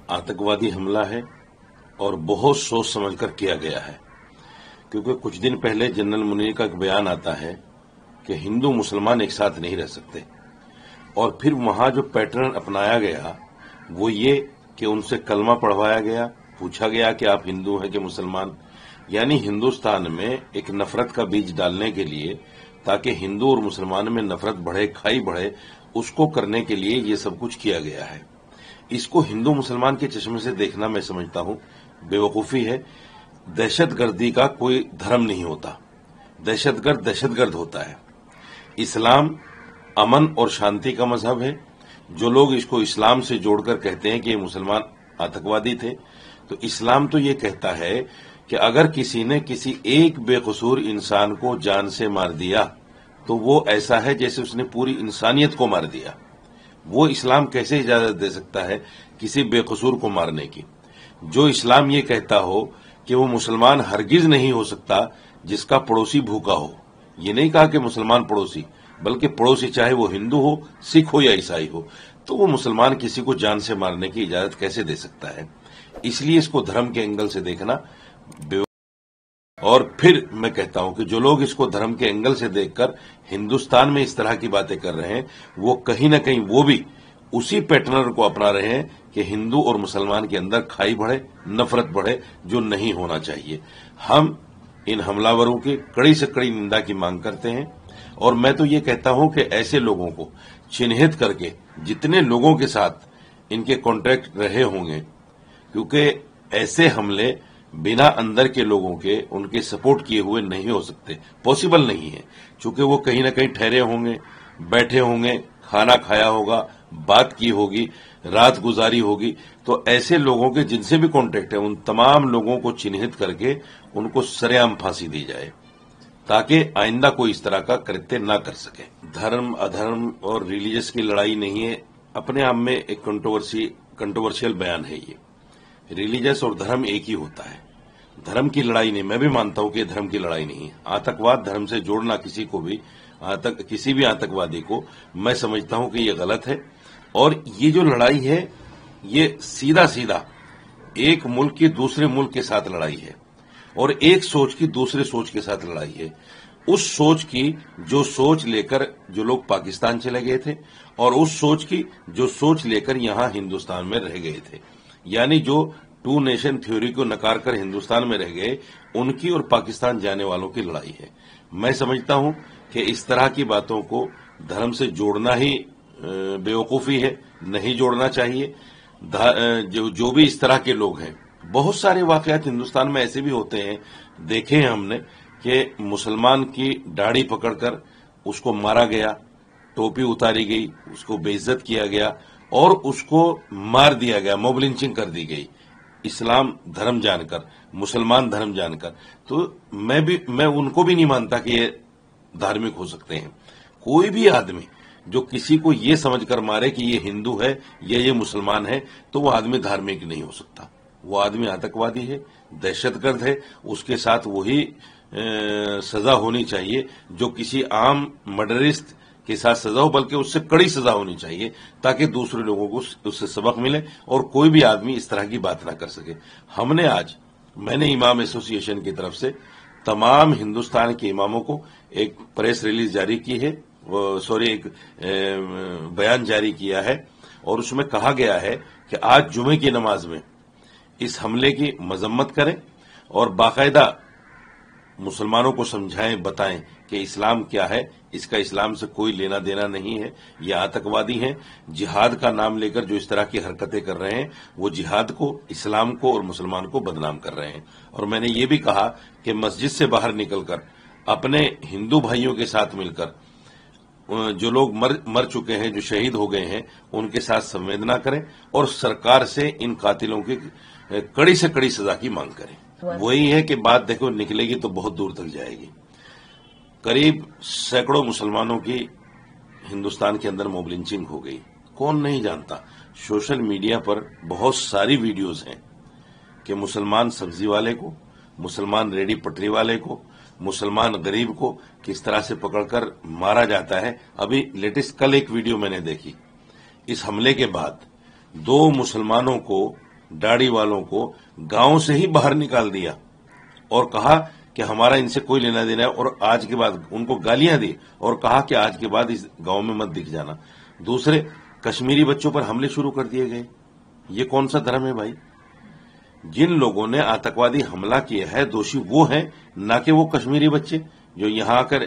आतंकवादी हमला है और बहुत सोच समझ कर किया गया है, क्योंकि कुछ दिन पहले जनरल मुनीर का एक बयान आता है कि हिंदू मुसलमान एक साथ नहीं रह सकते, और फिर वहां जो पैटर्न अपनाया गया वो ये कि उनसे कलमा पढ़वाया गया, पूछा गया कि आप हिंदू हैं कि मुसलमान। यानी हिंदुस्तान में एक नफरत का बीज डालने के लिए, ताकि हिंदू और मुसलमान में नफरत बढ़े, खाई बढ़े, उसको करने के लिए ये सब कुछ किया गया है। इसको हिंदू मुसलमान के चश्मे से देखना मैं समझता हूं बेवकूफी है। दहशतगर्दी का कोई धर्म नहीं होता, दहशतगर्द दहशतगर्द होता है। इस्लाम अमन और शांति का मजहब है। जो लोग इसको इस्लाम से जोड़कर कहते हैं कि ये मुसलमान आतंकवादी थे, तो इस्लाम तो ये कहता है कि अगर किसी ने किसी एक बेकसूर इंसान को जान से मार दिया तो वो ऐसा है जैसे उसने पूरी इंसानियत को मार दिया। वो इस्लाम कैसे इजाजत दे सकता है किसी बेकसूर को मारने की? जो इस्लाम ये कहता हो कि वो मुसलमान हरगिज नहीं हो सकता जिसका पड़ोसी भूखा हो। ये नहीं कहा कि मुसलमान पड़ोसी, बल्कि पड़ोसी चाहे वो हिंदू हो, सिख हो या ईसाई हो, तो वो मुसलमान किसी को जान से मारने की इजाजत कैसे दे सकता है? इसलिए इसको धर्म के एंगल से देखना। और फिर मैं कहता हूं कि जो लोग इसको धर्म के एंगल से देखकर हिंदुस्तान में इस तरह की बातें कर रहे हैं, वो कहीं न कहीं वो भी उसी पैटर्न को अपना रहे हैं कि हिंदू और मुसलमान के अंदर खाई बढ़े, नफरत बढ़े, जो नहीं होना चाहिए। हम इन हमलावरों की कड़ी से कड़ी निंदा की मांग करते हैं, और मैं तो ये कहता हूं कि ऐसे लोगों को चिन्हित करके जितने लोगों के साथ इनके कॉन्ट्रैक्ट रहे होंगे, क्योंकि ऐसे हमले बिना अंदर के लोगों के उनके सपोर्ट किए हुए नहीं हो सकते, पॉसिबल नहीं है। चूंकि वो कहीं ना कहीं ठहरे होंगे, बैठे होंगे, खाना खाया होगा, बात की होगी, रात गुजारी होगी, तो ऐसे लोगों के जिनसे भी कॉन्टेक्ट है उन तमाम लोगों को चिन्हित करके उनको सरेआम फांसी दी जाए, ताकि आइंदा कोई इस तरह का कृत्य ना कर सके। धर्म अधर्म और रिलीजियस की लड़ाई नहीं है, अपने आप में एक कंट्रोवर्शियल बयान है ये। रिलीजियस और धर्म एक ही होता है, धर्म की लड़ाई नहीं। मैं भी मानता हूं कि धर्म की लड़ाई नहीं है। आतंकवाद धर्म से जोड़ना किसी को भी, किसी भी आतंकवादी को, मैं समझता हूं कि ये गलत है। और ये जो लड़ाई है ये सीधा सीधा एक मुल्क की दूसरे मुल्क के साथ लड़ाई है, और एक सोच की दूसरे सोच के साथ लड़ाई है। उस सोच की जो सोच लेकर जो लोग पाकिस्तान चले गए थे, और उस सोच की जो सोच लेकर यहां हिंदुस्तान में रह गए थे, यानी जो टू नेशन थ्योरी को नकार कर हिंदुस्तान में रह गए, उनकी और पाकिस्तान जाने वालों की लड़ाई है। मैं समझता हूं कि इस तरह की बातों को धर्म से जोड़ना ही बेवकूफी है, नहीं जोड़ना चाहिए। जो भी इस तरह के लोग हैं, बहुत सारे वाकयात हिंदुस्तान में ऐसे भी होते हैं, देखे हैं हमने, कि मुसलमान की दाढ़ी पकड़कर उसको मारा गया, टोपी उतारी गई, उसको बेइज्जत किया गया और उसको मार दिया गया, मॉब लिंचिंग कर दी गई, इस्लाम धर्म जानकर, मुसलमान धर्म जानकर। तो मैं उनको भी नहीं मानता कि ये धार्मिक हो सकते हैं। कोई भी आदमी जो किसी को ये समझकर मारे कि ये हिंदू है या ये मुसलमान है, तो वो आदमी धार्मिक नहीं हो सकता। वो आदमी आतंकवादी है, दहशतगर्द है। उसके साथ वही सजा होनी चाहिए जो किसी आम मर्डरिस्ट के साथ सजा हो, बल्कि उससे कड़ी सजा होनी चाहिए, ताकि दूसरे लोगों को उससे सबक मिले और कोई भी आदमी इस तरह की बात ना कर सके। मैंने इमाम एसोसिएशन की तरफ से तमाम हिंदुस्तान के इमामों को एक प्रेस रिलीज जारी की है, एक बयान जारी किया है, और उसमें कहा गया है कि आज जुमे की नमाज में इस हमले की मजम्मत करें और बाकायदा मुसलमानों को समझाएं, बताएं कि इस्लाम क्या है, इसका इस्लाम से कोई लेना देना नहीं है, ये आतंकवादी हैं। जिहाद का नाम लेकर जो इस तरह की हरकतें कर रहे हैं, वो जिहाद को, इस्लाम को और मुसलमान को बदनाम कर रहे हैं। और मैंने ये भी कहा कि मस्जिद से बाहर निकलकर अपने हिंदू भाइयों के साथ मिलकर जो लोग मर चुके हैं, जो शहीद हो गए हैं, उनके साथ संवेदना करें और सरकार से इन कातिलों की कड़ी से कड़ी सजा की मांग करें। वही है कि बात देखो निकलेगी तो बहुत दूर तक जाएगी। करीब सैकड़ों मुसलमानों की हिंदुस्तान के अंदर मॉब लिंचिंग हो गई। कौन नहीं जानता? सोशल मीडिया पर बहुत सारी वीडियोज हैं कि मुसलमान सब्जी वाले को, मुसलमान रेडी पटरी वाले को, मुसलमान गरीब को किस तरह से पकड़कर मारा जाता है। अभी लेटेस्ट कल एक वीडियो मैंने देखी, इस हमले के बाद 2 मुसलमानों को दाढ़ी वालों को गांव से ही बाहर निकाल दिया और कहा कि हमारा इनसे कोई लेना देना है, और आज के बाद उनको गालियां दी और कहा कि आज के बाद इस गांव में मत दिख जाना। दूसरे, कश्मीरी बच्चों पर हमले शुरू कर दिए गए। ये कौन सा धर्म है भाई? जिन लोगों ने आतंकवादी हमला किया है दोषी वो हैं, ना कि वो कश्मीरी बच्चे जो यहां आकर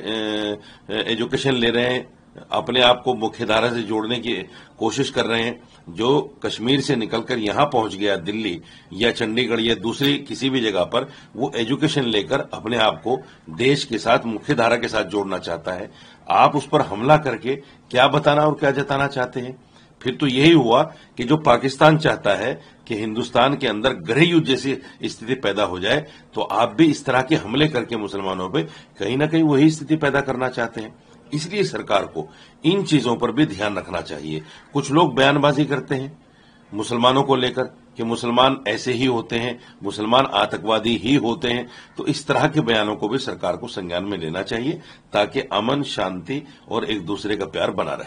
एजुकेशन ले रहे हैं, अपने आप को मुख्यधारा से जोड़ने की कोशिश कर रहे हैं। जो कश्मीर से निकलकर यहां पहुंच गया दिल्ली या चंडीगढ़ या दूसरी किसी भी जगह पर, वो एजुकेशन लेकर अपने आप को देश के साथ मुख्यधारा के साथ जोड़ना चाहता है। आप उस पर हमला करके क्या बताना और क्या जताना चाहते हैं? फिर तो यही हुआ कि जो पाकिस्तान चाहता है कि हिंदुस्तान के अंदर गृह युद्ध जैसी स्थिति पैदा हो जाए, तो आप भी इस तरह के हमले करके मुसलमानों पे कहीं ना कहीं वही स्थिति पैदा करना चाहते हैं। इसलिए सरकार को इन चीजों पर भी ध्यान रखना चाहिए। कुछ लोग बयानबाजी करते हैं मुसलमानों को लेकर कि मुसलमान ऐसे ही होते हैं, मुसलमान आतंकवादी ही होते हैं, तो इस तरह के बयानों को भी सरकार को संज्ञान में लेना चाहिए ताकि अमन, शांति और एक दूसरे का प्यार बना रहे।